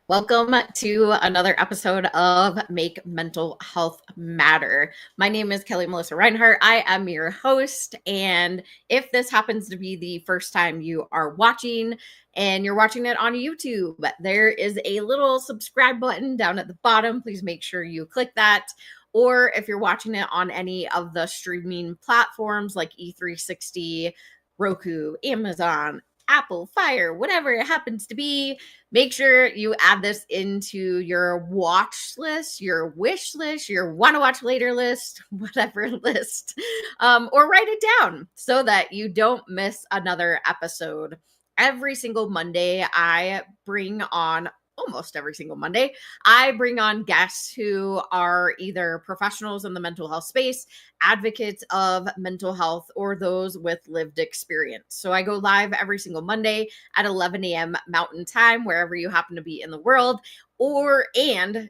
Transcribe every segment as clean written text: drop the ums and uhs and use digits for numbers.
Welcome to another episode of Make Mental Health Matter. My name is Kelly Melissa Reinhart. I am your host. And if this happens to be the first time you are watching and you're watching it on YouTube, there is a little subscribe button down at the bottom. Please make sure you click that. Or if you're watching it on any of the streaming platforms like E360, Roku, Amazon, Apple, Fire, whatever it happens to be, make sure you add this into your watch list, your wish list, your want to watch later list, whatever list, or write it down so that you don't miss another episode. Every single Monday, I bring on almost every single Monday, I bring on guests who are either professionals in the mental health space, advocates of mental health, or those with lived experience. So I go live every single Monday at 11 a.m. Mountain Time, wherever you happen to be in the world, and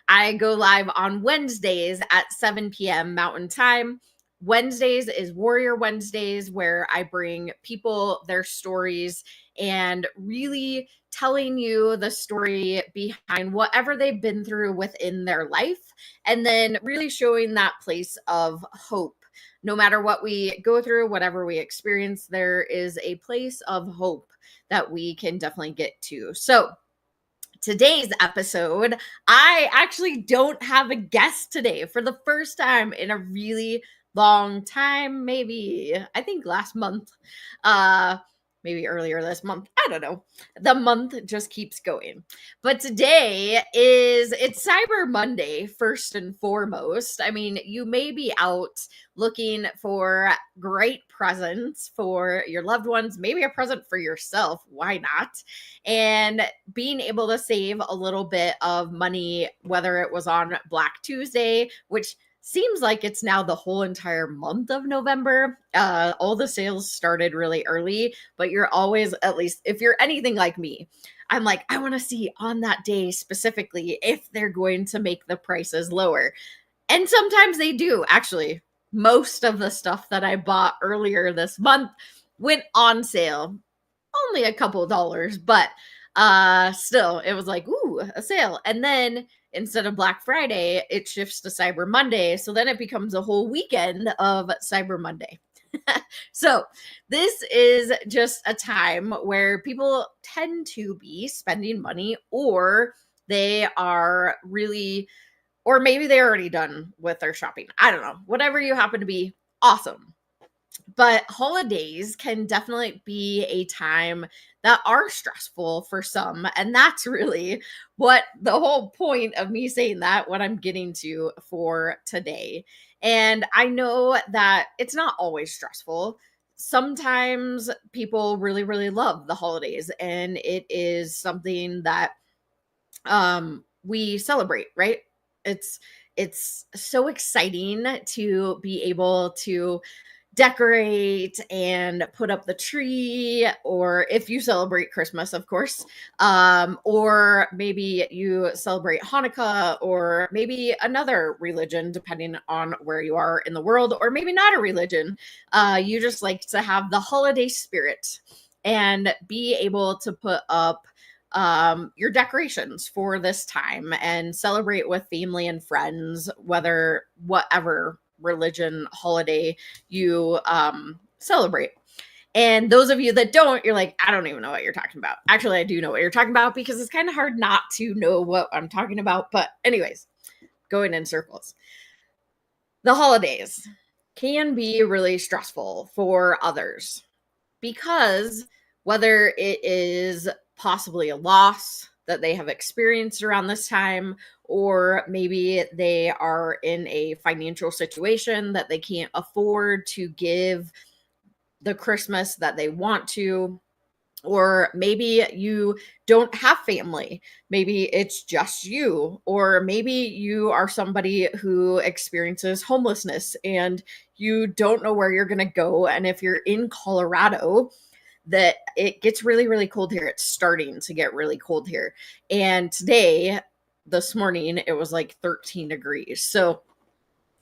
I go live on Wednesdays at 7 p.m. Mountain Time. Wednesdays is Warrior Wednesdays, where I bring people their stories and really telling you the story behind whatever they've been through within their life, and then really showing that place of hope. No matter what we go through, whatever we experience, there is a place of hope that we can definitely get to. So, today's episode, I actually don't have a guest today for the first time in a really long time. Maybe, I think last month, uh, maybe earlier this month. I don't know. The month just keeps going. But today it's Cyber Monday, first and foremost. I mean, you may be out looking for great presents for your loved ones, maybe a present for yourself. Why not? And being able to save a little bit of money, whether it was on Black Tuesday, which seems like it's now the whole entire month of November. All the sales started really early, but you're always, at least if you're anything like me, I'm like, I want to see on that day specifically if they're going to make the prices lower. And sometimes they do, actually. Most of the stuff that I bought earlier this month went on sale, only a couple dollars, but still it was like, ooh, a sale. And then instead of Black Friday, it shifts to Cyber Monday. So then it becomes a whole weekend of Cyber Monday. So this is just a time where people tend to be spending money, or they are really, or maybe they're already done with their shopping. I don't know. Whatever you happen to be, awesome. But holidays can definitely be a time that are stressful for some. And that's really what the whole point of me saying that, what I'm getting to for today. And I know that it's not always stressful. Sometimes people really, really love the holidays, and it is something that we celebrate, right? It's so exciting to be able to decorate and put up the tree, or if you celebrate Christmas, of course, or maybe you celebrate Hanukkah, or maybe another religion, depending on where you are in the world, or maybe not a religion. You just like to have the holiday spirit and be able to put up your decorations for this time and celebrate with family and friends, whether whatever religion holiday you celebrate. And those of you that don't, you're like, I don't even know what you're talking about. Actually, I do know what you're talking about, because it's kind of hard not to know what I'm talking about. But anyways, going in circles. The holidays can be really stressful for others, because whether it is possibly a loss that they have experienced around this time, or maybe they are in a financial situation that they can't afford to give the Christmas that they want to, or maybe you don't have family. Maybe it's just you, or maybe you are somebody who experiences homelessness and you don't know where you're going to go. And if you're in Colorado, that it gets really, really cold here. It's starting to get really cold here. And today, this morning, it was like 13 degrees. So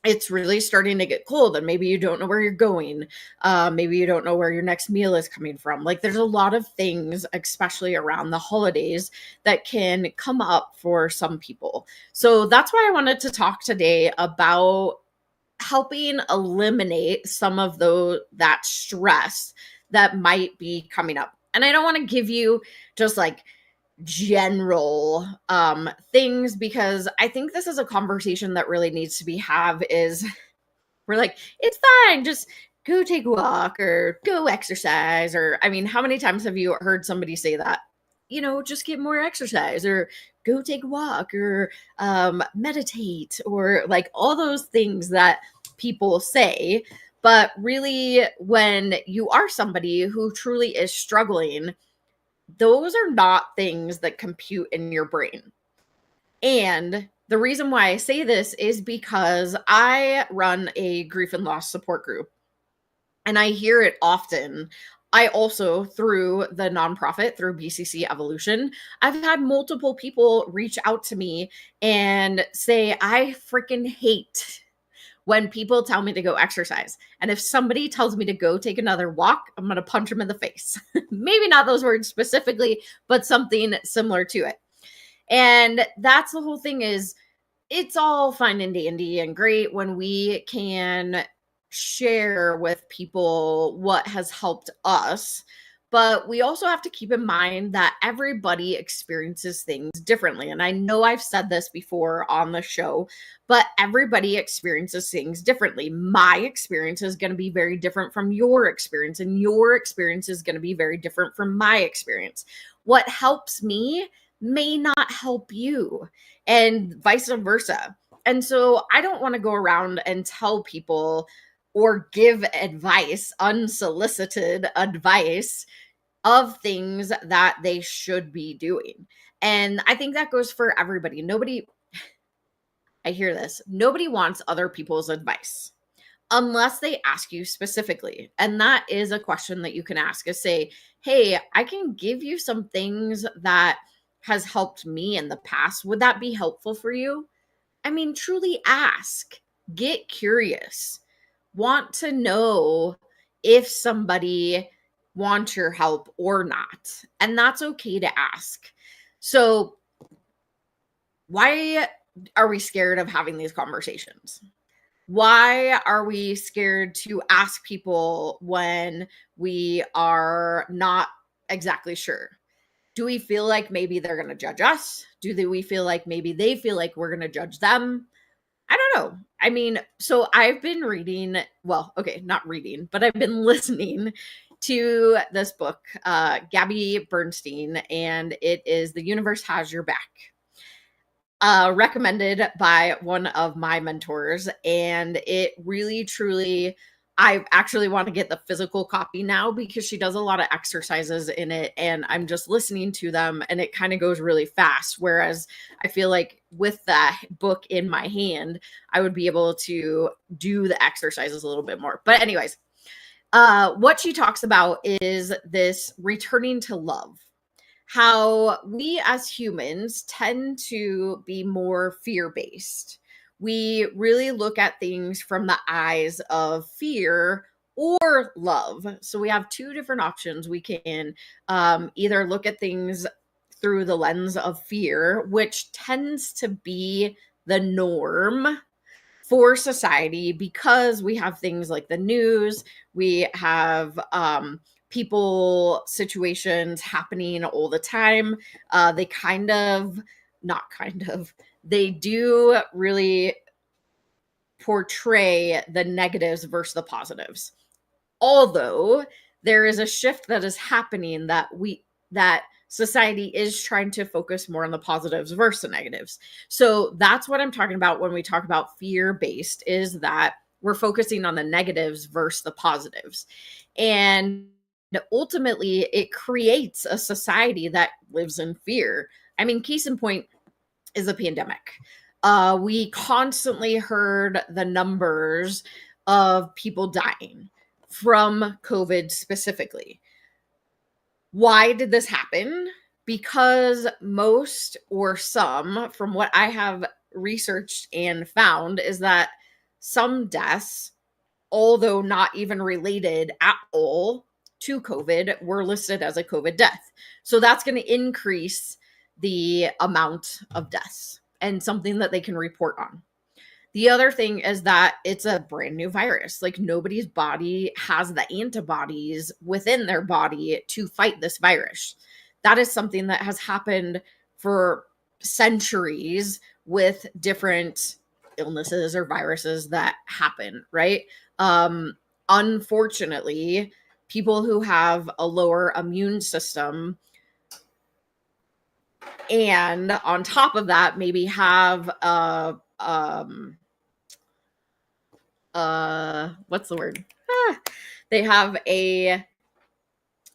it's really starting to get cold and maybe you don't know where you're going. Maybe you don't know where your next meal is coming from. Like there's a lot of things, especially around the holidays, that can come up for some people. So that's why I wanted to talk today about helping eliminate some of that stress that might be coming up. And I don't want to give you just like general things, because I think this is a conversation that really needs to be have is we're like, it's fine, just go take a walk or go exercise. Or I mean, how many times have you heard somebody say that? Just get more exercise or go take a walk or meditate or like all those things that people say. But really, when you are somebody who truly is struggling, those are not things that compute in your brain. And the reason why I say this is because I run a grief and loss support group and I hear it often. I also, through the nonprofit, through BCC Evolution, I've had multiple people reach out to me and say, I freaking hate when people tell me to go exercise. And if somebody tells me to go take another walk, I'm going to punch them in the face. Maybe not those words specifically, but something similar to it. And that's the whole thing is it's all fine and dandy and great when we can share with people what has helped us. But we also have to keep in mind that everybody experiences things differently. And I know I've said this before on the show, but everybody experiences things differently. My experience is going to be very different from your experience, and your experience is going to be very different from my experience. What helps me may not help you, and vice versa. And so I don't want to go around and tell people or give advice, unsolicited advice of things that they should be doing. And I think that goes for everybody. I hear this, nobody wants other people's advice unless they ask you specifically. And that is a question that you can ask is say, hey, I can give you some things that has helped me in the past. Would that be helpful for you? I mean, truly ask, get curious, want to know if somebody wants your help or not. And that's okay to ask. So, why are we scared of having these conversations? Why are we scared to ask people when we are not exactly sure? Do we feel like maybe they're going to judge us? We feel like maybe they feel like we're going to judge them? I don't know. I mean, so I've been reading, well, okay, not reading, but I've been listening to this book, Gabby Bernstein, and it is The Universe Has Your Back. Recommended by one of my mentors, and it really truly, I actually want to get the physical copy now because she does a lot of exercises in it and I'm just listening to them and it kind of goes really fast, whereas I feel like with that book in my hand I would be able to do the exercises a little bit more. But anyways, what she talks about is this returning to love, how we as humans tend to be more fear-based. We really look at things from the eyes of fear or love. So we have two different options. We can either look at things through the lens of fear, which tends to be the norm for society because we have things like the news, we have people situations happening all the time. They kind of, not kind of, they do really portray the negatives versus the positives. Although there is a shift that is happening that society is trying to focus more on the positives versus the negatives. So that's what I'm talking about when we talk about fear-based, is that we're focusing on the negatives versus the positives. And ultimately, it creates a society that lives in fear. I mean, case in point is the pandemic. We constantly heard the numbers of people dying from COVID specifically. Why did this happen? Because most or some, from what I have researched and found, is that some deaths, although not even related at all to COVID, were listed as a COVID death. So that's going to increase the amount of deaths and something that they can report on. The other thing is that it's a brand new virus. Like, nobody's body has the antibodies within their body to fight this virus. That is something that has happened for centuries with different illnesses or viruses that happen, right? Unfortunately, people who have a lower immune system and on top of that maybe have what's the word? They have a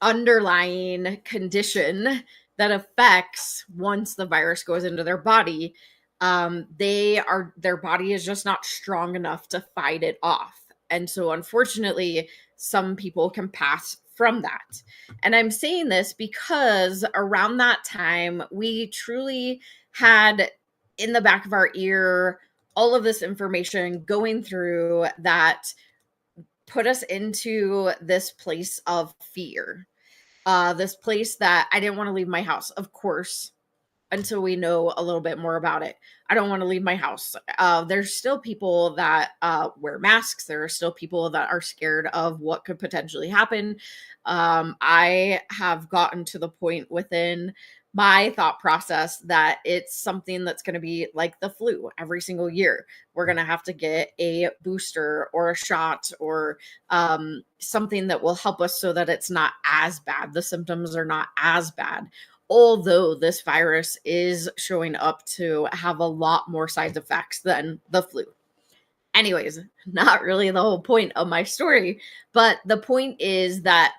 underlying condition that affects once the virus goes into their body. Their body is just not strong enough to fight it off. And so unfortunately, some people can pass from that. And I'm saying this because around that time, we truly had in the back of our ear all of this information going through that put us into this place of fear. This place that I didn't want to leave my house, of course, until we know a little bit more about it. I don't want to leave my house. There's still people that wear masks. There are still people that are scared of what could potentially happen. I have gotten to the point within my thought process that it's something that's going to be like the flu every single year. We're going to have to get a booster or a shot or something that will help us so that it's not as bad. The symptoms are not as bad, although this virus is showing up to have a lot more side effects than the flu. Anyways, not really the whole point of my story, but the point is that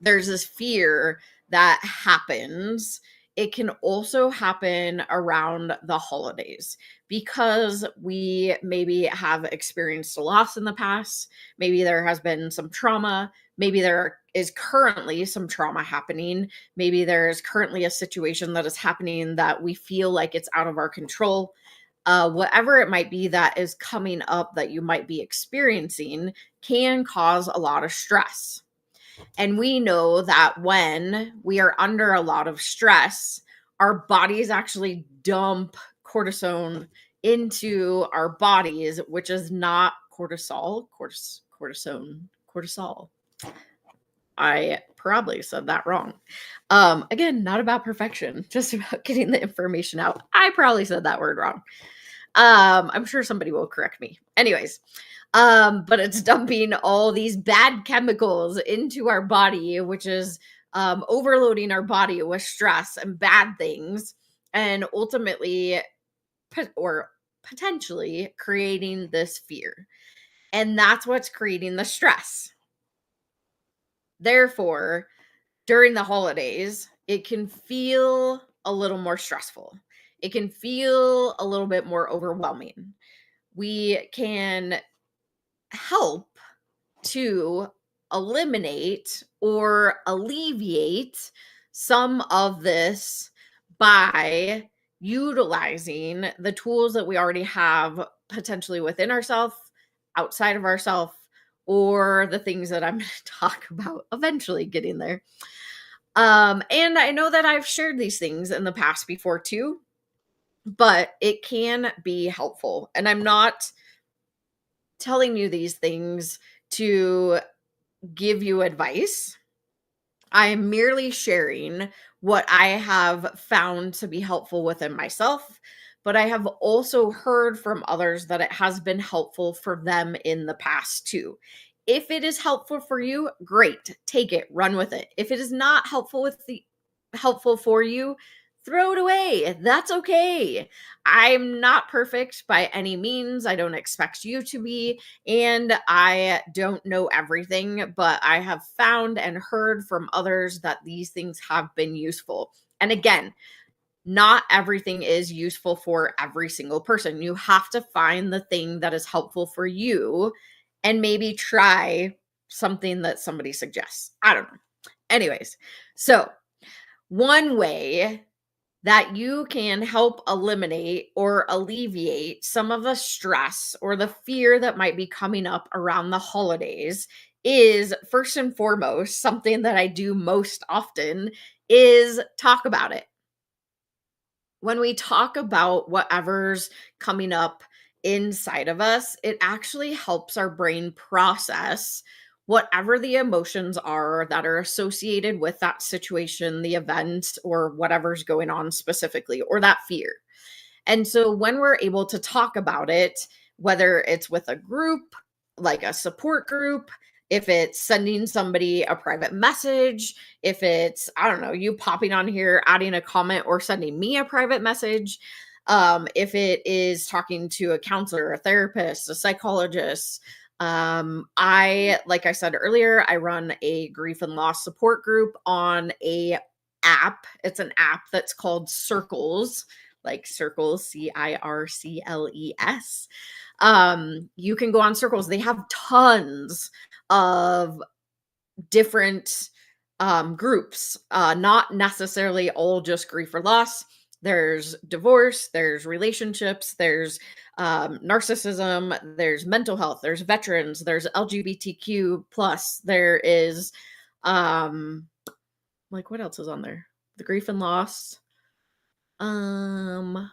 there's this fear that happens. It can also happen around the holidays because we maybe have experienced a loss in the past. Maybe there has been some trauma. Maybe there is currently some trauma happening. Maybe there is currently a situation that is happening that we feel like it's out of our control. Whatever it might be that is coming up that you might be experiencing can cause a lot of stress. And we know that when we are under a lot of stress, our bodies actually dump cortisone into our bodies, which is not cortisol. I probably said that wrong. Again, not about perfection, just about getting the information out. I probably said that word wrong. I'm sure somebody will correct me. Anyways, but it's dumping all these bad chemicals into our body, which is overloading our body with stress and bad things, and ultimately or potentially creating this fear. And that's what's creating the stress. Therefore, during the holidays, it can feel a little more stressful. It can feel a little bit more overwhelming. We can help to eliminate or alleviate some of this by utilizing the tools that we already have potentially within ourselves, outside of ourselves, or the things that I'm going to talk about eventually getting there. And I know that I've shared these things in the past before too, but it can be helpful. And I'm not telling you these things to give you advice. I am merely sharing what I have found to be helpful within myself, but I have also heard from others that it has been helpful for them in the past too. If it is helpful for you, great, take it, run with it. If it is not helpful for you, throw it away. That's okay. I'm not perfect by any means. I don't expect you to be. And I don't know everything, but I have found and heard from others that these things have been useful. And again, not everything is useful for every single person. You have to find the thing that is helpful for you and maybe try something that somebody suggests. I don't know. Anyways, so one way that you can help eliminate or alleviate some of the stress or the fear that might be coming up around the holidays is first and foremost something that I do most often is talk about it. When we talk about whatever's coming up inside of us, it actually helps our brain process whatever the emotions are that are associated with that situation, the event, or whatever's going on specifically, or that fear. And so when we're able to talk about it, whether it's with a group, like a support group, if it's sending somebody a private message, if it's, I don't know, you popping on here, adding a comment or sending me a private message, if it is talking to a counselor, a therapist, a psychologist, like I said earlier, I run a grief and loss support group on a app. It's an app that's called Circles, like circles, Circles. You can go on Circles. They have tons of different groups, not necessarily all just grief or loss. There's divorce, there's relationships, there's narcissism, there's mental health, there's veterans, there's LGBTQ plus, there is like what else is on there? The grief and loss. Um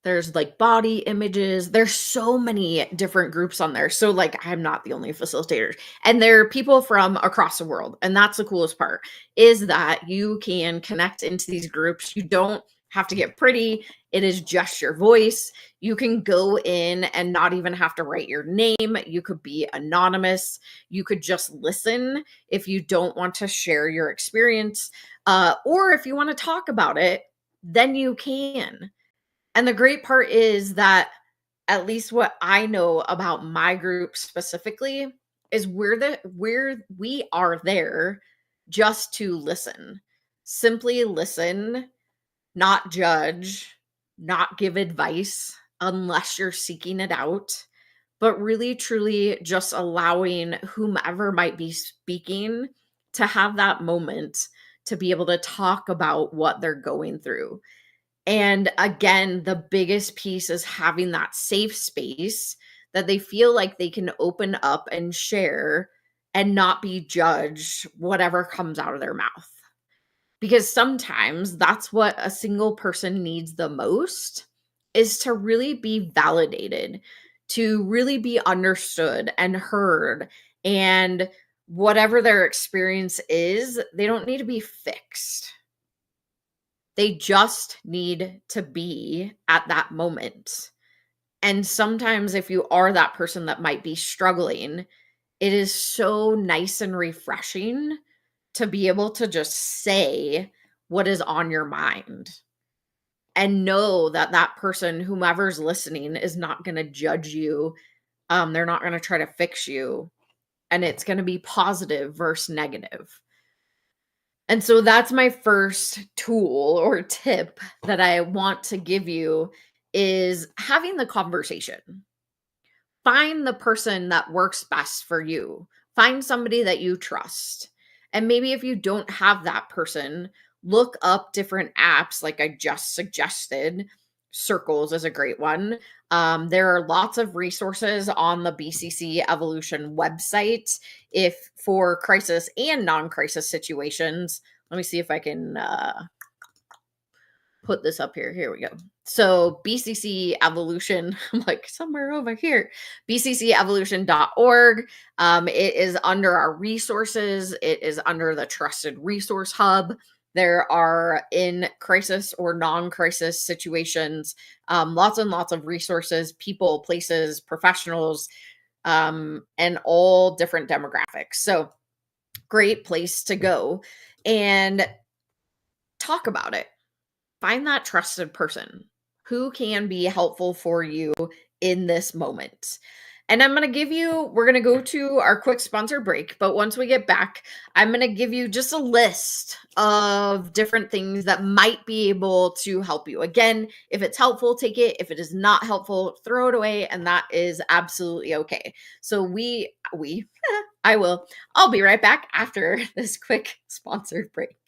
there's like body images. There's so many different groups on there. So like I'm not the only facilitator. And there are people from across the world. And that's the coolest part is that you can connect into these groups. You don't have to get pretty. It is just your voice. You can go in and not even have to write your name. You could be anonymous. You could just listen if you don't want to share your experience. Or if you want to talk about it, then you can. And the great part is that at least what I know about my group specifically is we are there just to listen. Simply listen, not judge, not give advice unless you're seeking it out, but really truly just allowing whomever might be speaking to have that moment to be able to talk about what they're going through. And again, the biggest piece is having that safe space that they feel like they can open up and share and not be judged whatever comes out of their mouth. Because sometimes that's what a single person needs the most is to really be validated, to really be understood and heard. And whatever their experience is, they don't need to be fixed. They just need to be at that moment. And sometimes, if you are that person that might be struggling, it is so nice and refreshing to be able to just say what is on your mind and know that that person, whomever's listening, is not going to judge you. They're not going to try to fix you. And it's going to be positive versus negative. And so that's my first tool or tip that I want to give you is having the conversation. Find the person that works best for you. Find somebody that you trust. And maybe if you don't have that person, look up different apps like I just suggested. Circles is a great one. There are lots of resources on the BCC Evolution website if for crisis and non-crisis situations. Let me see if I can put this up here. Here we go. So BCC Evolution, I'm like somewhere over here, bccevolution.org. It is under our resources. It is under the Trusted Resource Hub. There are in crisis or non-crisis situations, lots and lots of resources, people, places, professionals, and all different demographics. So great place to go and talk about it. Find that trusted person who can be helpful for you in this moment. And we're going to go to our quick sponsor break. But once we get back, I'm going to give you just a list of different things that might be able to help you. Again, if it's helpful, take it. If it is not helpful, throw it away. And that is absolutely okay. So I'll be right back after this quick sponsor break.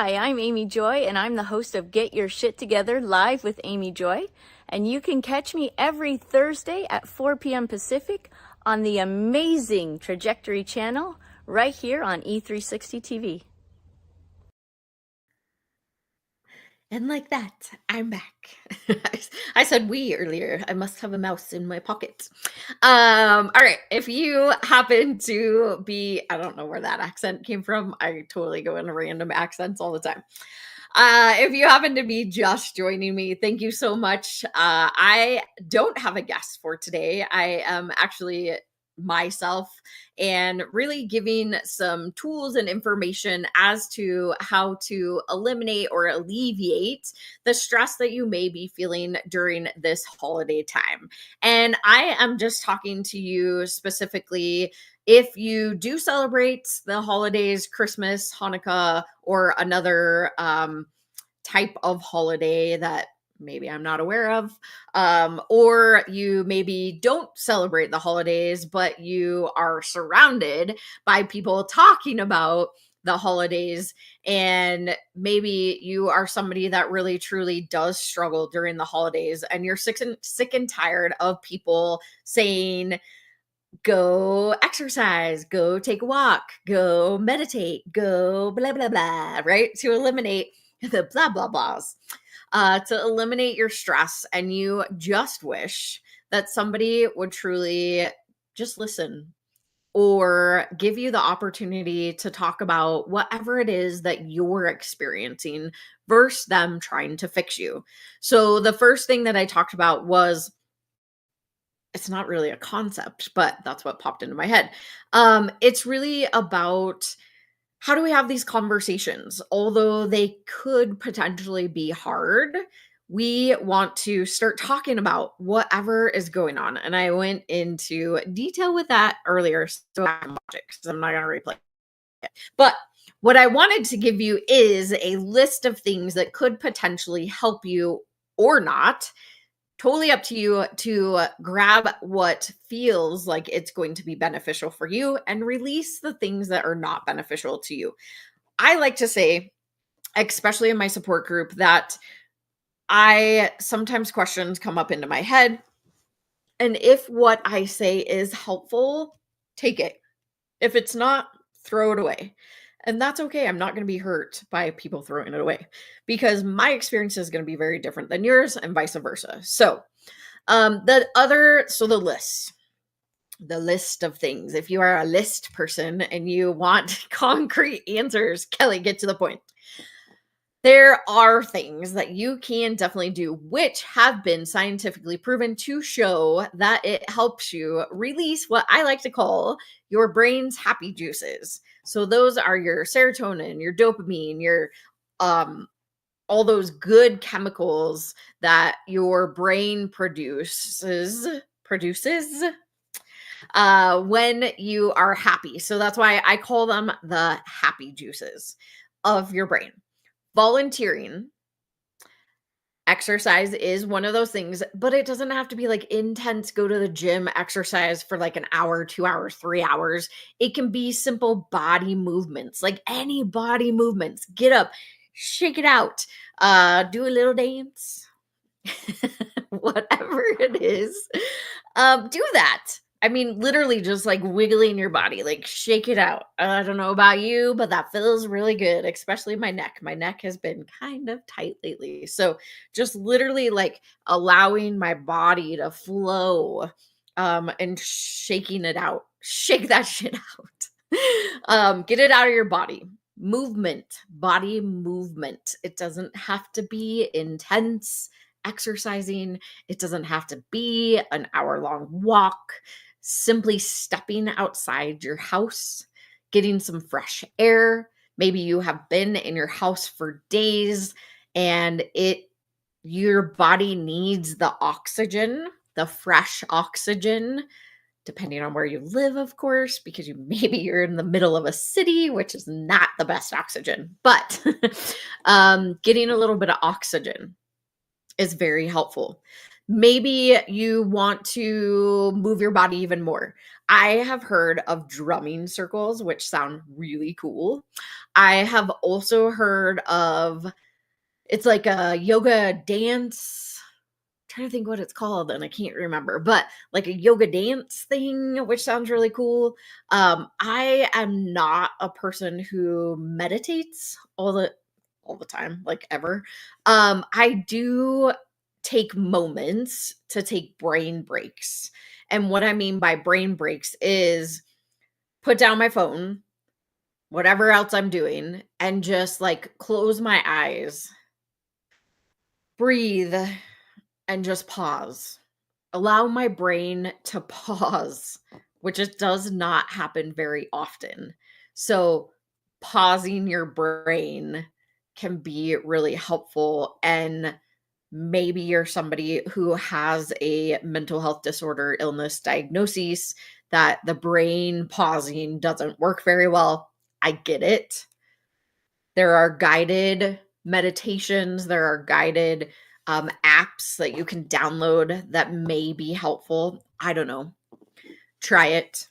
Hi, I'm Amy Joy, and I'm the host of Get Your Shit Together Live with Amy Joy. And you can catch me every Thursday at 4 p.m. Pacific on the amazing Trajectory channel right here on E360 TV. And like that, I'm back. I said we earlier. I must have a mouse in my pocket. All right. If you happen to be, I don't know where that accent came from. I totally go into random accents all the time. If you happen to be just joining me, thank you so much. I don't have a guest for today. I am actually myself and really giving some tools and information as to how to eliminate or alleviate the stress that you may be feeling during this holiday time. And I am just talking to you specifically if you do celebrate the holidays, Christmas, Hanukkah, or another type of holiday that maybe I'm not aware of, or you maybe don't celebrate the holidays, but you are surrounded by people talking about the holidays, and maybe you are somebody that really truly does struggle during the holidays, and you're sick and tired of people saying, go exercise, go take a walk, go meditate, go blah, blah, blah, right? To eliminate the blah, blah, blahs, to eliminate your stress. And you just wish that somebody would truly just listen or give you the opportunity to talk about whatever it is that you're experiencing versus them trying to fix you. So the first thing that I talked about was, it's not really a concept, but that's what popped into my head. It's really about, how do we have these conversations? Although they could potentially be hard, we want to start talking about whatever is going on. And I went into detail with that earlier, so I'm not going to replay it. But what I wanted to give you is a list of things that could potentially help you or not. Totally up to you to grab what feels like it's going to be beneficial for you and release the things that are not beneficial to you. I like to say, especially in my support group, that I sometimes questions come up into my head. And if what I say is helpful, take it. If it's not, throw it away. And that's okay. I'm not going to be hurt by people throwing it away because my experience is going to be very different than yours and vice versa. So, the list of things. If you are a list person and you want concrete answers, Kelli, get to the point. There are things that you can definitely do, which have been scientifically proven to show that it helps you release what I like to call your brain's happy juices. So those are your serotonin, your dopamine, your all those good chemicals that your brain produces when you are happy. So that's why I call them the happy juices of your brain. Volunteering, exercise is one of those things, but it doesn't have to be like intense, go to the gym, exercise for like an hour, 2 hours, 3 hours. It can be simple body movements, like any body movements. Get up, shake it out, do a little dance, whatever it is. Do that. I mean, literally just like wiggling your body, like shake it out. I don't know about you, but that feels really good, especially my neck. My neck has been kind of tight lately. So just literally like allowing my body to flow and shaking it out. Shake that shit out. Get it out of your body. Movement, body movement. It doesn't have to be intense exercising. It doesn't have to be an hour-long walk. Simply stepping outside your house, getting some fresh air. Maybe you have been in your house for days and your body needs the oxygen, the fresh oxygen, depending on where you live, of course, because maybe you're in the middle of a city, which is not the best oxygen. But getting a little bit of oxygen is very helpful. Maybe you want to move your body even more. I have heard of drumming circles, which sound really cool. I have also heard of it's like a yoga dance. Trying to think what it's called and I can't remember, but like a yoga dance thing, which sounds really cool. I am not a person who meditates all the time, like ever. I do take moments to take brain breaks. And what I mean by brain breaks is put down my phone, whatever else I'm doing, and just like close my eyes, breathe, and just pause. Allow my brain to pause, which it does not happen very often. So, pausing your brain can be really helpful. And maybe you're somebody who has a mental health disorder illness diagnosis that the brain pausing doesn't work very well. I get it. There are guided meditations, there are guided apps that you can download that may be helpful. I don't know. Try it.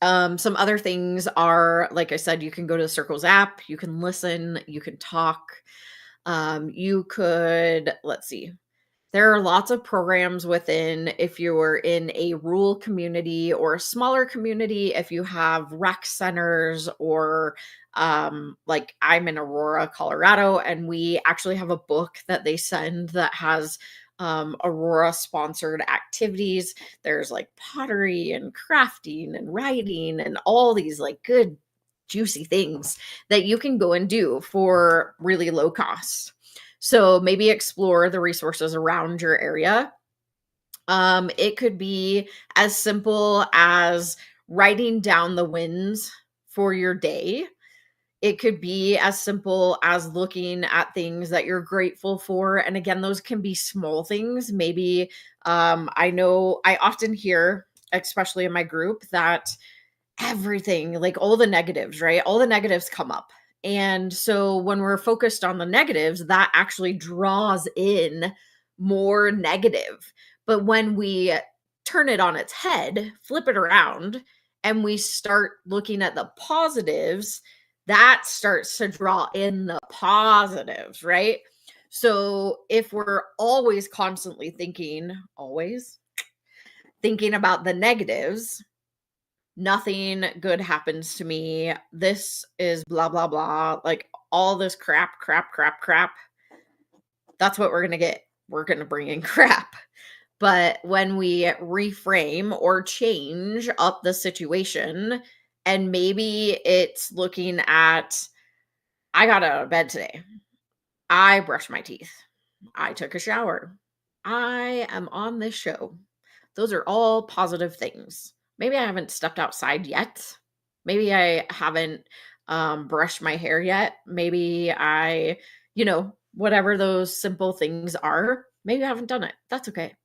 Some other things are, like I said, you can go to the Circles app, you can listen, you can talk. You could, let's see, there are lots of programs within if you're in a rural community or a smaller community, if you have rec centers or like I'm in Aurora, Colorado, and we actually have a book that they send that has Aurora sponsored activities. There's like pottery and crafting and writing and all these like good juicy things that you can go and do for really low cost. So maybe explore the resources around your area. It could be as simple as writing down the wins for your day. It could be as simple as looking at things that you're grateful for. And again, those can be small things. Maybe I know I often hear, especially in my group, that everything, like all the negatives, right? All the negatives come up. And so when we're focused on the negatives, that actually draws in more negative. But when we turn it on its head, flip it around, and we start looking at the positives, that starts to draw in the positives, right? So if we're always thinking about the negatives, nothing good happens to me. This is blah, blah, blah. Like all this crap, crap, crap, crap. That's what we're going to get. We're going to bring in crap. But when we reframe or change up the situation, and maybe it's looking at, I got out of bed today. I brushed my teeth. I took a shower. I am on this show. Those are all positive things. Maybe I haven't stepped outside yet. Maybe I haven't brushed my hair yet. Maybe whatever those simple things are, maybe I haven't done it. That's okay.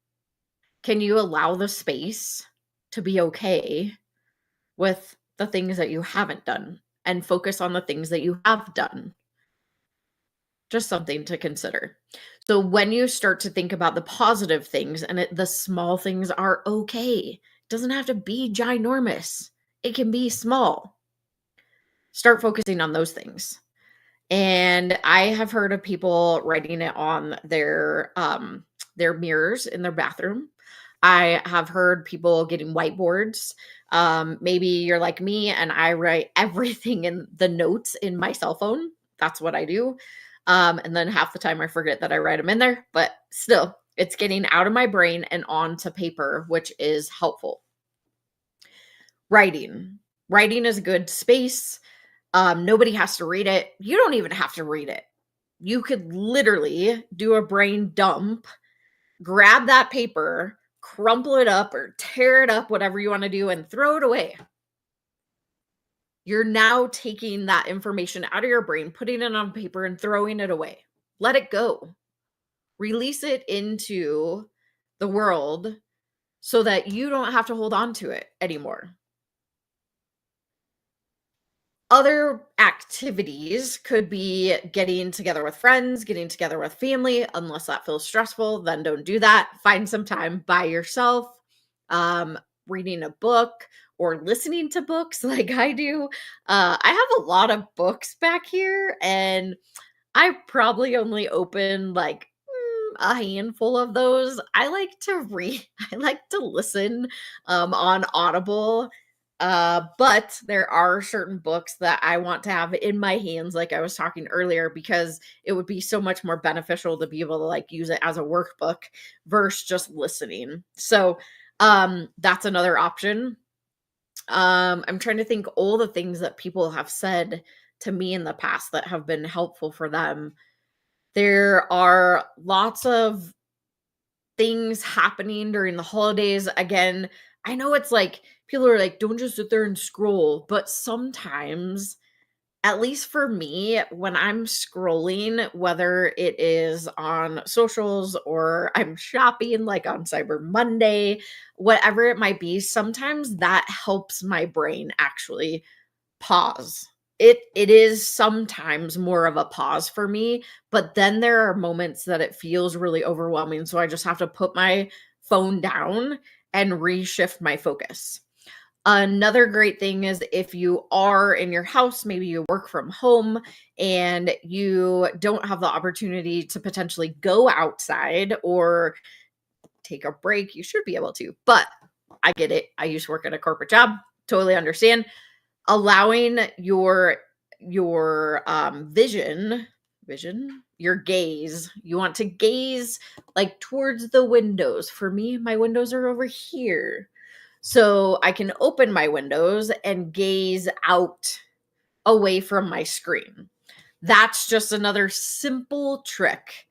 Can you allow the space to be okay with the things that you haven't done and focus on the things that you have done? Just something to consider. So when you start to think about the positive things and the small things are okay, it doesn't have to be ginormous. It can be small. Start focusing on those things. And I have heard of people writing it on their mirrors in their bathroom. I have heard people getting whiteboards. Maybe you're like me and I write everything in the notes in my cell phone. That's what I do. And then half the time I forget that I write them in there, but still, it's getting out of my brain and onto paper, which is helpful. Writing. Writing is a good space. Nobody has to read it. You don't even have to read it. You could literally do a brain dump, grab that paper, crumple it up or tear it up, whatever you want to do, and throw it away. You're now taking that information out of your brain, putting it on paper, and throwing it away. Let it go. Release it into the world so that you don't have to hold on to it anymore. Other activities could be getting together with friends, getting together with family. Unless that feels stressful, then don't do that. Find some time by yourself. reading a book or listening to books like I do. I have a lot of books back here, and I probably only open like a handful of those. I like to read, I like to listen on Audible. But there are certain books that I want to have in my hands, like I was talking earlier, because it would be so much more beneficial to be able to like use it as a workbook versus just listening. So that's another option. I'm trying to think all the things that people have said to me in the past that have been helpful for them. There are lots of things happening during the holidays. Again, I know it's like people are like, don't just sit there and scroll, but sometimes, at least for me, when I'm scrolling, whether it is on socials or I'm shopping like on Cyber Monday, whatever it might be, sometimes that helps my brain actually pause. It is sometimes more of a pause for me, but then there are moments that it feels really overwhelming, so I just have to put my phone down and reshift my focus. Another great thing is if you are in your house, maybe you work from home and you don't have the opportunity to potentially go outside or take a break, you should be able to. But I get it. I used to work at a corporate job. Totally understand. Allowing your vision, your gaze, you want to gaze like towards the windows. For me, my windows are over here, so I can open my windows and gaze out away from my screen. That's just another simple trick.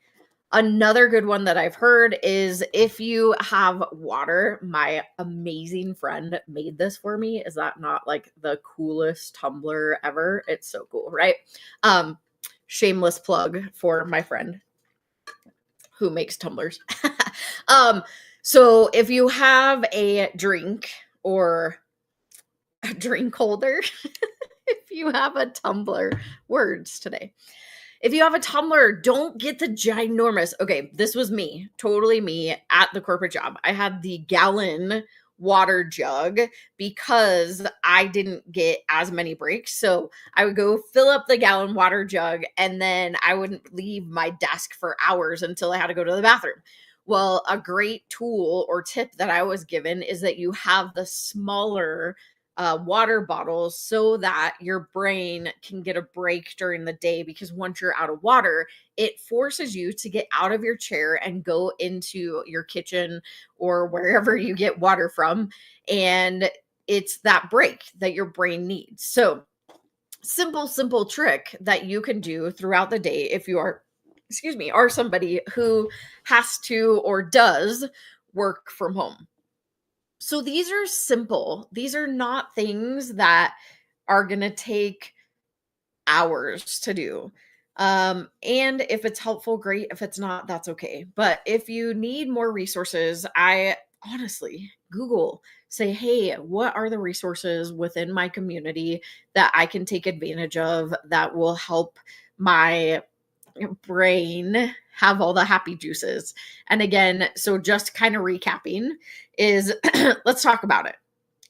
Another good one that I've heard is if you have water. My amazing friend made this for me. Is that not like the coolest tumbler ever? It's so cool, right? Shameless plug for my friend who makes tumblers. um, so if you have a drink or a drink holder, if you have a tumbler, words today. If you have a tumbler, don't get the ginormous. Okay, this was me, totally me at the corporate job. I had the gallon water jug because I didn't get as many breaks. So I would go fill up the gallon water jug and then I wouldn't leave my desk for hours until I had to go to the bathroom. Well, a great tool or tip that I was given is that you have the smaller water bottles so that your brain can get a break during the day, because once you're out of water, it forces you to get out of your chair and go into your kitchen or wherever you get water from. And it's that break that your brain needs. So, simple trick that you can do throughout the day if you are, excuse me, are somebody who has to or does work from home. So these are simple. These are not things that are going to take hours to do. And if it's helpful, great. If it's not, that's okay. But if you need more resources, I honestly Google, say, hey, what are the resources within my community that I can take advantage of that will help my brain have all the happy juices? And again, so just kind of recapping is let's talk about it.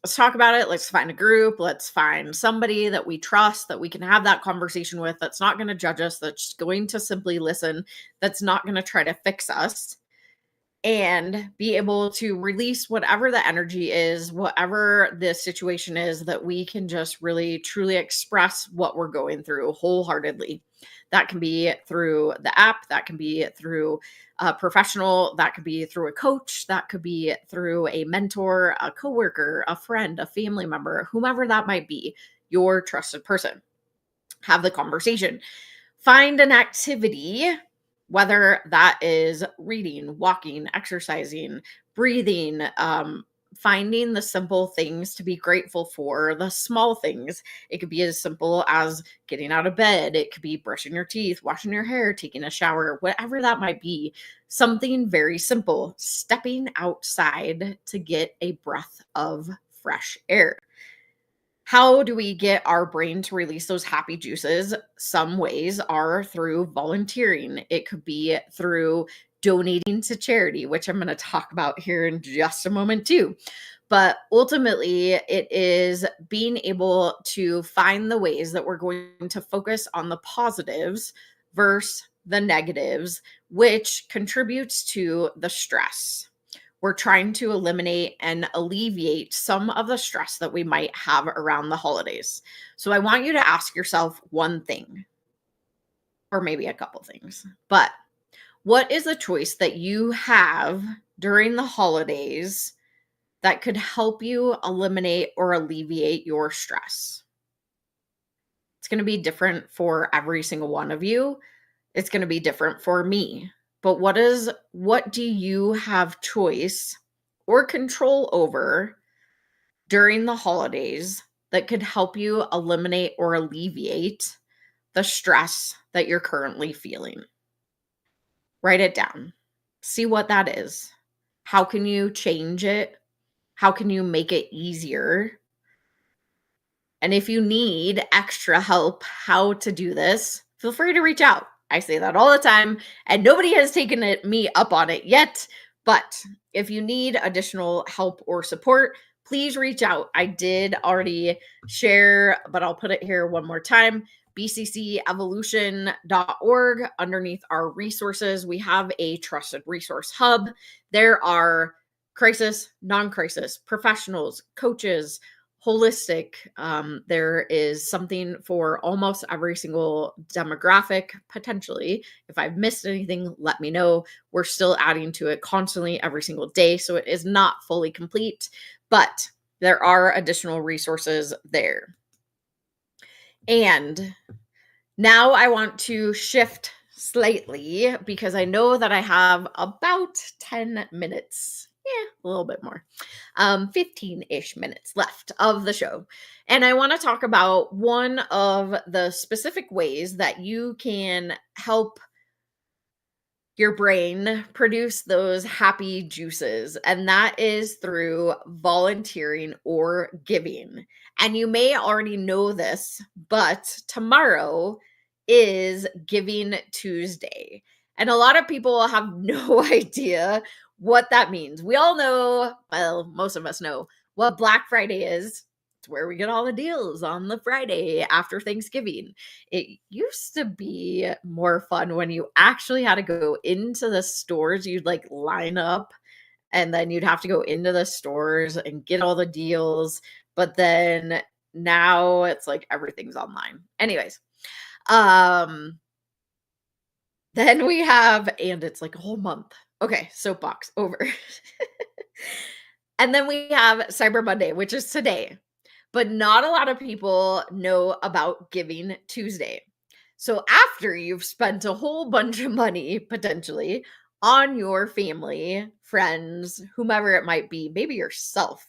Let's talk about it. Let's find a group. Let's find somebody that we trust, that we can have that conversation with, that's not going to judge us, that's going to simply listen, that's not going to try to fix us, and be able to release whatever the energy is, whatever the situation is, that we can just really truly express what we're going through wholeheartedly. That can be through the app, that can be through a professional, that could be through a coach, that could be through a mentor, a coworker, a friend, a family member, whomever that might be, your trusted person. Have the conversation. Find an activity, whether that is reading, walking, exercising, breathing, finding the simple things to be grateful for, the small things. It could be as simple as getting out of bed. It could be brushing your teeth, washing your hair, taking a shower, whatever that might be. Something very simple, stepping outside to get a breath of fresh air. How do we get our brain to release those happy juices? Some ways are through volunteering. It could be through donating to charity, which I'm going to talk about here in just a moment too. But ultimately, it is being able to find the ways that we're going to focus on the positives versus the negatives, which contributes to the stress. We're trying to eliminate and alleviate some of the stress that we might have around the holidays. So I want you to ask yourself one thing, or maybe a couple things, but what is a choice that you have during the holidays that could help you eliminate or alleviate your stress? It's going to be different for every single one of you. It's going to be different for me. But what do you have choice or control over during the holidays that could help you eliminate or alleviate the stress that you're currently feeling? Write it down. See what that is. How can you change it? How can you make it easier? And if you need extra help how to do this, feel free to reach out. I say that all the time, and nobody has taken me up on it yet. But if you need additional help or support, please reach out. I did already share, but I'll put it here one more time. bccevolution.org. Underneath our resources, we have a trusted resource hub. There are crisis, non-crisis, professionals, coaches, holistic. There is something for almost every single demographic, potentially. If I've missed anything, let me know. We're still adding to it constantly every single day, so it is not fully complete, but there are additional resources there. And now I want to shift slightly because I know that I have about 10 minutes, a little bit more, 15-ish minutes left of the show. And I want to talk about one of the specific ways that you can help your brain produce those happy juices, and that is through volunteering or giving. And you may already know this, but tomorrow is Giving Tuesday. And a lot of people have no idea what that means. We all know, well, most of us know what Black Friday is. It's where we get all the deals on the Friday after Thanksgiving. It used to be more fun when you actually had to go into the stores. You'd like line up and then you'd have to go into the stores and get all the deals. But then now it's like everything's online. Anyways, then we have, and it's like a whole month. Okay, soapbox over. And then we have Cyber Monday, which is today. But not a lot of people know about Giving Tuesday. So after you've spent a whole bunch of money, potentially, on your family, friends, whomever it might be, maybe yourself,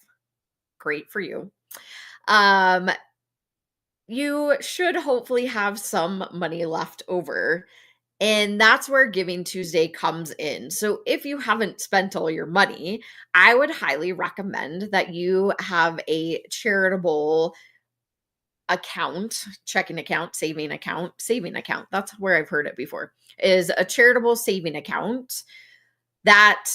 great for you. You should hopefully have some money left over. And that's where Giving Tuesday comes in. So if you haven't spent all your money, I would highly recommend that you have a charitable account, checking account, saving account, saving account. That's where I've heard it before, is a charitable saving account that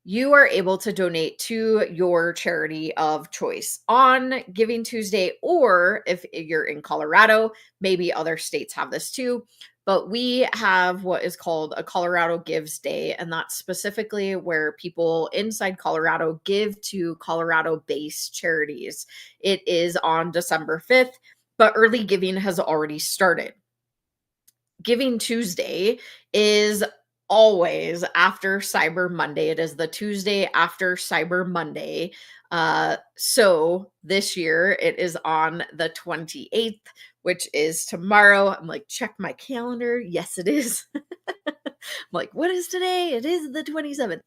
you are able to donate to your charity of choice on Giving Tuesday, or if you're in Colorado, maybe other states have this too. But we have what is called a Colorado Gives Day, and that's specifically where people inside Colorado give to Colorado-based charities. It is on December 5th, but early giving has already started. Giving Tuesday is always after Cyber Monday. It is the Tuesday after Cyber Monday. So this year it is on the 28th, which is tomorrow. I'm like, check my calendar. Yes, it is. I'm like, what is today? It is the 27th.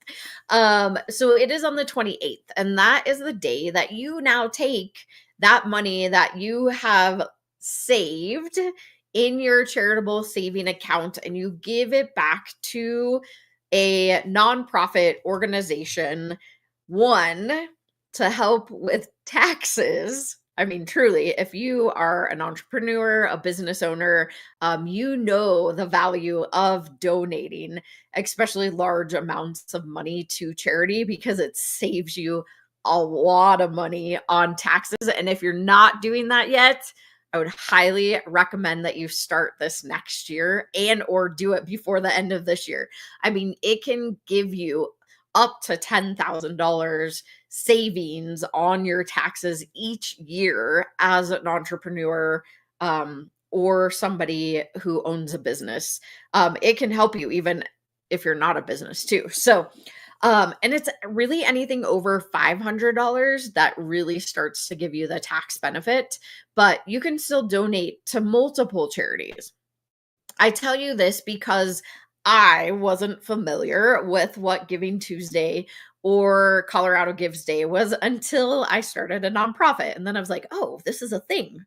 So it is on the 28th, and that is the day that you now take that money that you have saved in your charitable saving account and you give it back to a nonprofit organization, one, to help with taxes. I mean, truly, if you are an entrepreneur, a business owner, you know the value of donating, especially large amounts of money to charity, because it saves you a lot of money on taxes. And if you're not doing that yet, I would highly recommend that you start this next year and or do it before the end of this year. I mean, it can give you up to $10,000 savings on your taxes each year as an entrepreneur, or somebody who owns a business. It can help you even if you're not a business too. So, and it's really anything over $500 that really starts to give you the tax benefit, but you can still donate to multiple charities. I tell you this because I wasn't familiar with what Giving Tuesday or Colorado Gives Day was until I started a nonprofit. And then I was like, oh, this is a thing.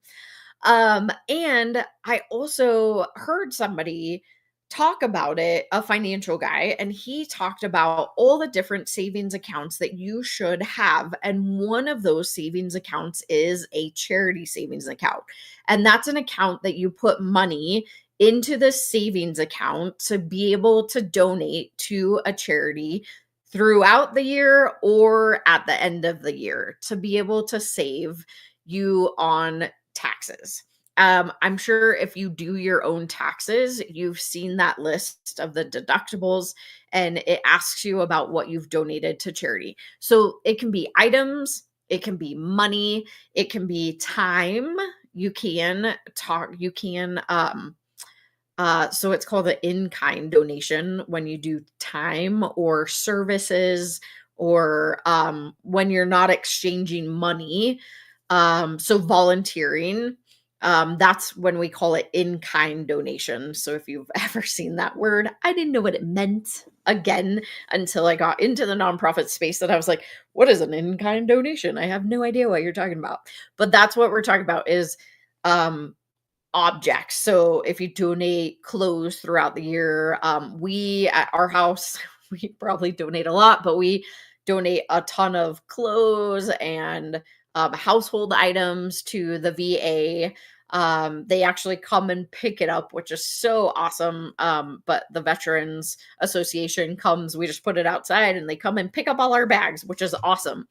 And I also heard somebody talk about it, a financial guy, and he talked about all the different savings accounts that you should have. And one of those savings accounts is a charity savings account. And that's an account that you put money into the savings account to be able to donate to a charity throughout the year or at the end of the year to be able to save you on taxes. I'm sure if you do your own taxes, you've seen that list of the deductibles and it asks you about what you've donated to charity. So it can be items, it can be money, it can be time. You can talk, you can so it's called an in-kind donation when you do time or services or when you're not exchanging money. So volunteering, that's when we call it in-kind donation. So if you've ever seen that word, I didn't know what it meant again until I got into the nonprofit space that I was like, what is an in-kind donation? I have no idea what you're talking about. But that's what we're talking about is um objects. So if you donate clothes throughout the year, we at our house, we probably donate a lot, but we donate a ton of clothes and household items to the VA. They actually come and pick it up, which is so awesome. But the Veterans Association comes, we just put it outside and they come and pick up all our bags, which is awesome.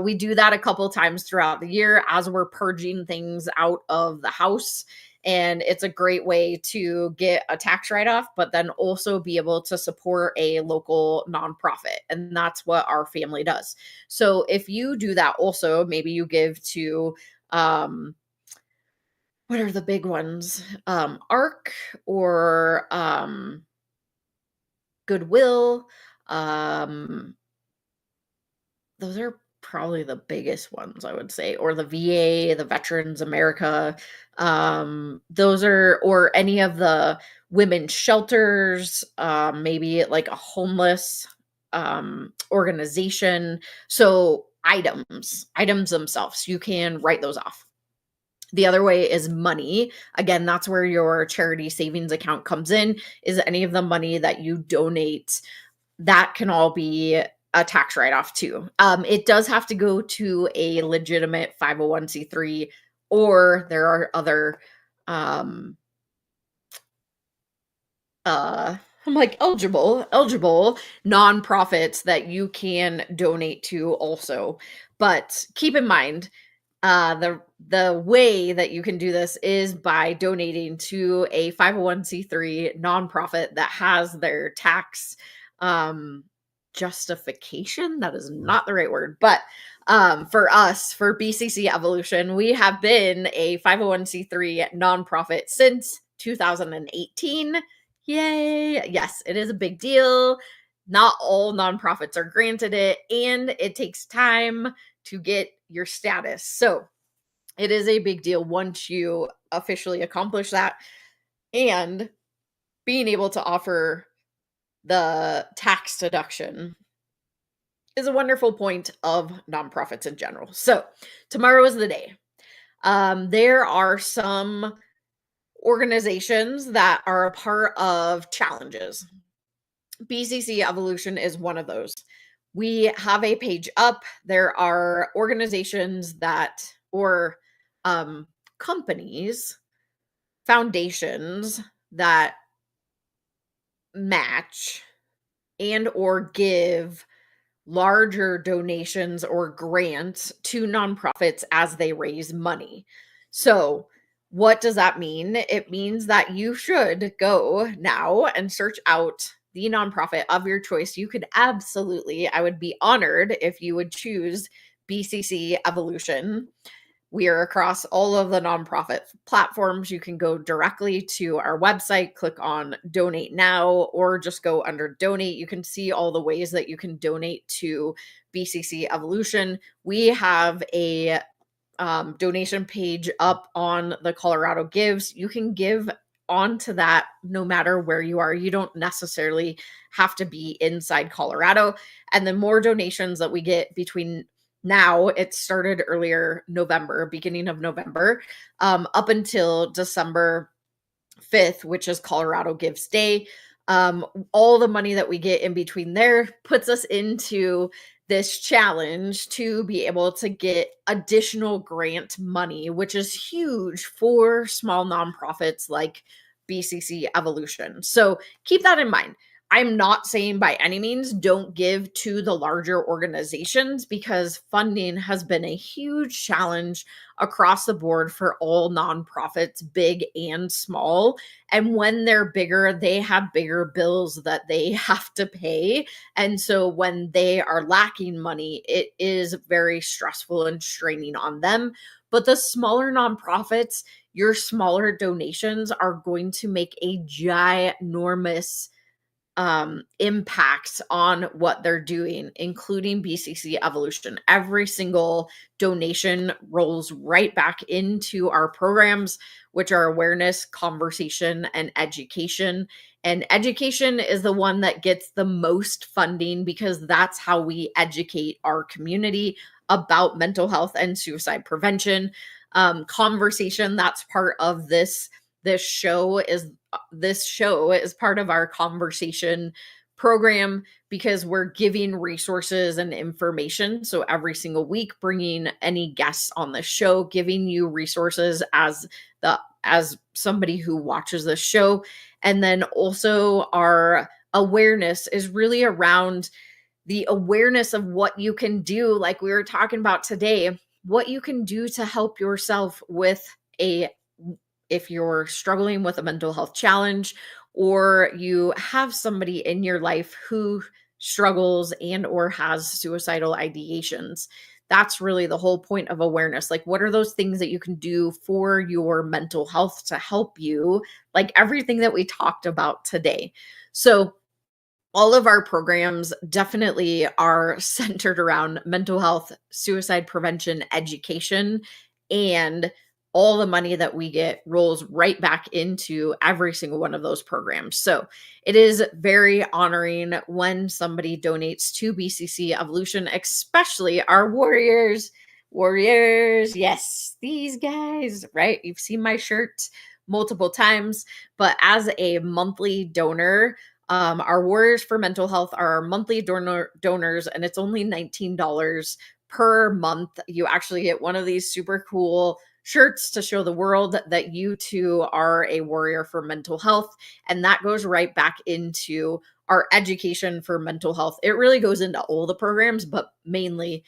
We do that a couple times throughout the year as we're purging things out of the house. And it's a great way to get a tax write off, but then also be able to support a local nonprofit. And that's what our family does. So if you do that also, maybe you give to, what are the big ones? ARC or Goodwill. Um, those are probably the biggest ones, I would say, or the VA, the Veterans America. Those are, or any of the women's shelters, maybe like a homeless organization. So items themselves, you can write those off. The other way is money. Again, that's where your charity savings account comes in, is any of the money that you donate that can all be a tax write-off too. It does have to go to a legitimate 501c3, or there are other um I'm like eligible nonprofits that you can donate to also. But keep in mind, the way that you can do this is by donating to a 501c3 nonprofit that has their tax um justification. That is not the right word, but for us, for BCC Evolution, we have been a 501c3 nonprofit since 2018. Yay. Yes, it is a big deal. Not all nonprofits are granted it, and it takes time to get your status. So it is a big deal once you officially accomplish that. And being able to offer the tax deduction is a wonderful point of nonprofits in general. So tomorrow is the day. There are some organizations that are a part of challenges. BCC Evolution is one of those. We have a page up. There are organizations that, or companies, foundations that match and or give larger donations or grants to nonprofits as they raise money. So, what does that mean? It means that you should go now and search out the nonprofit of your choice. You could absolutely, I would be honored if you would choose BCC Evolution. We are across all of the nonprofit platforms. You can go directly to our website, click on donate now, or just go under donate. You can see all the ways that you can donate to BCC Evolution. We have a donation page up on the Colorado Gives. You can give onto that no matter where you are. You don't necessarily have to be inside Colorado. And the more donations that we get between now, it started earlier November, beginning of November, up until December 5th, which is Colorado Gives Day. All the money that we get in between there puts us into this challenge to be able to get additional grant money, which is huge for small nonprofits like BCC Evolution. So keep that in mind. I'm not saying by any means don't give to the larger organizations, because funding has been a huge challenge across the board for all nonprofits, big and small. And when they're bigger, they have bigger bills that they have to pay. And so when they are lacking money, it is very stressful and straining on them. But the smaller nonprofits, your smaller donations are going to make a ginormous impacts on what they're doing, including BCC Evolution. Every single donation rolls right back into our programs, which are awareness, conversation, and education. And education is the one that gets the most funding, because that's how we educate our community about mental health and suicide prevention. Conversation, that's part of this show is part of our conversation program, because we're giving resources and information. So every single week, bringing any guests on the show, giving you resources as somebody who watches the show. And then also our awareness is really around the awareness of what you can do, like we were talking about today, what you can do to help yourself with if you're struggling with a mental health challenge, or you have somebody in your life who struggles and or has suicidal ideations. That's really the whole point of awareness. Like, what are those things that you can do for your mental health to help you? Like everything that we talked about today. So all of our programs definitely are centered around mental health, suicide prevention, education, and all the money that we get rolls right back into every single one of those programs. So it is very honoring when somebody donates to BCC Evolution, especially our warriors. Warriors, yes, these guys, right? You've seen my shirt multiple times, but as a monthly donor, our Warriors for Mental Health are our monthly donors, and it's only $19 per month. You actually get one of these super cool shirts to show the world that you too are a warrior for mental health. And that goes right back into our education for mental health. It really goes into all the programs, but mainly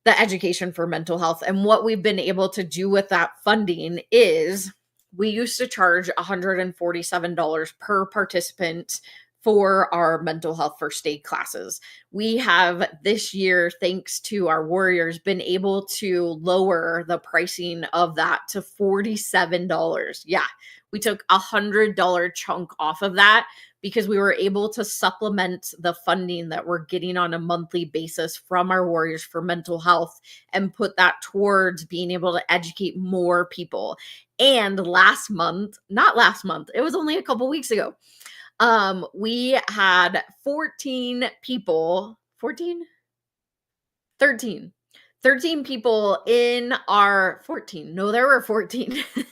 the education for mental health. And what we've been able to do with that funding is we used to charge $147 per participant for our mental health first aid classes. We have this year, thanks to our warriors, been able to lower the pricing of that to $47. Yeah, we took $100 chunk off of that, because we were able to supplement the funding that we're getting on a monthly basis from our Warriors for Mental Health and put that towards being able to educate more people. And not last month, it was only a couple weeks ago, we had 14 people, 14? 13. 13 people in our 14. No, there were 14. I'm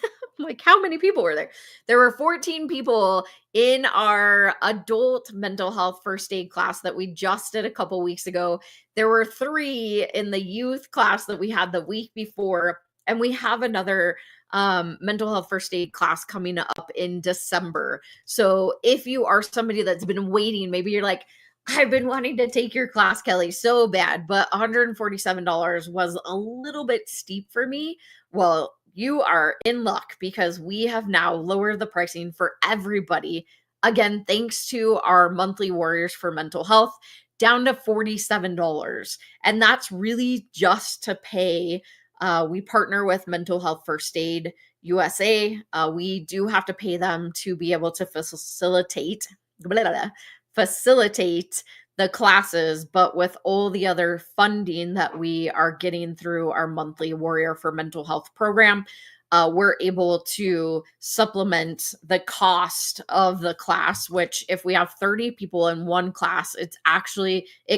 like, how many people were there? There were 14 people in our adult mental health first aid class that we just did a couple weeks ago. There were 3 in the youth class that we had the week before. And we have another mental health first aid class coming up in December. So if you are somebody that's been waiting, maybe you're like, I've been wanting to take your class, Kelli, so bad, but $147 was a little bit steep for me. Well, you are in luck because we have now lowered the pricing for everybody. Again, thanks to our monthly Warriors for Mental Health, down to $47. And that's really just to pay. We partner with Mental Health First Aid USA. We do have to pay them to be able to facilitate. Blah, blah, blah, facilitate the classes, but with all the other funding that we are getting through our monthly Warrior for Mental Health program, we're able to supplement the cost of the class, which if we have 30 people in one class, it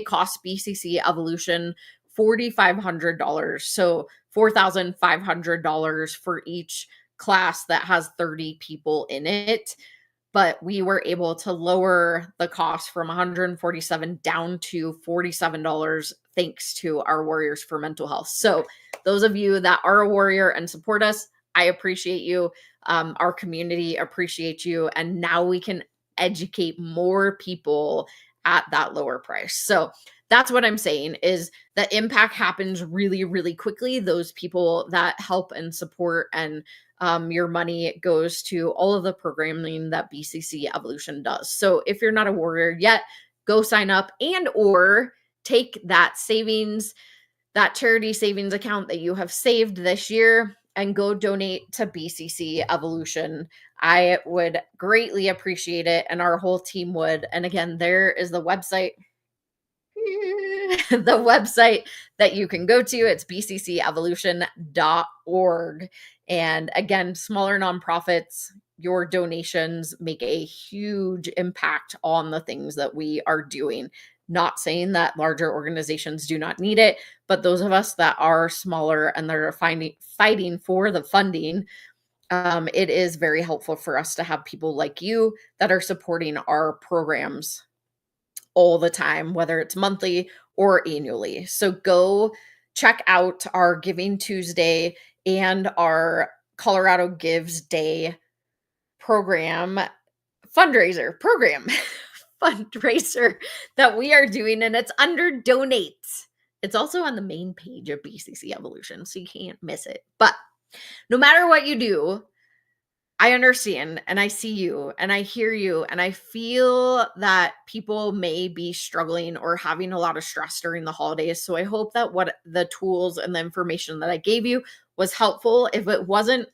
costs BCC Evolution $4,500. So $4,500 for each class that has 30 people in it. But we were able to lower the cost from 147 down to $47 thanks to our Warriors for Mental Health. So those of you that are a warrior and support us, I appreciate you. Our community appreciates you. And now we can educate more people at that lower price. So that's what I'm saying is the impact happens really, really quickly. Those people that help and support and your money goes to all of the programming that BCC Evolution does. So if you're not a warrior yet, go sign up and or take that savings, that charity savings account that you have saved this year and go donate to BCC Evolution. I would greatly appreciate it and our whole team would. And again, there is the website. The website that you can go to, it's bccevolution.org. And again, smaller nonprofits, your donations make a huge impact on the things that we are doing. Not saying that larger organizations do not need it, but those of us that are smaller and that are fighting for the funding, it is very helpful for us to have people like you that are supporting our programs all the time, whether it's monthly or annually. So go check out our Giving Tuesday and our Colorado Gives Day program, fundraiser that we are doing, and it's under donate. It's also on the main page of BCC Evolution, so you can't miss it. But no matter what you do, I understand and I see you and I hear you and I feel that people may be struggling or having a lot of stress during the holidays. So I hope that what the tools and the information that I gave you was helpful. If it wasn't,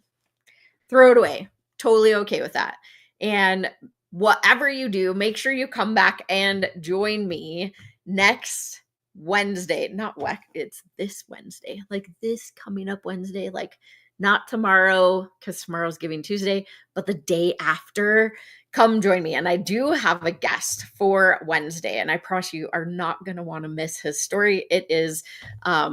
throw it away. Totally okay with that. And whatever you do, make sure you come back and join me next Wednesday. It's this Wednesday, like this coming up Wednesday, like not tomorrow because tomorrow's Giving Tuesday, but the day after. Come join me. And I do have a guest for Wednesday, and I promise you are not going to want to miss his story. It is, let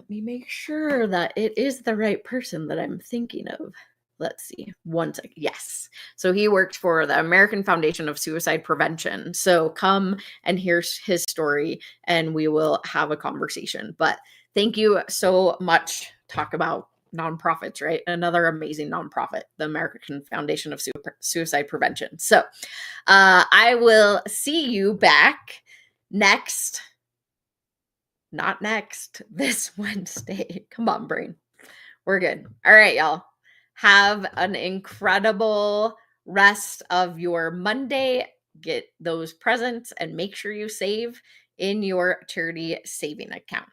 me make sure that it is the right person that I'm thinking of. Let's see. One second. Yes. So he works for the American Foundation of Suicide Prevention. So come and hear his story and we will have a conversation. But thank you so much. Talk about nonprofits, right? Another amazing nonprofit, the American Foundation of Suicide Prevention. So I will see you back this Wednesday. Come on, brain. We're good. All right, y'all. Have an incredible rest of your Monday. Get those presents and make sure you save in your charity saving account.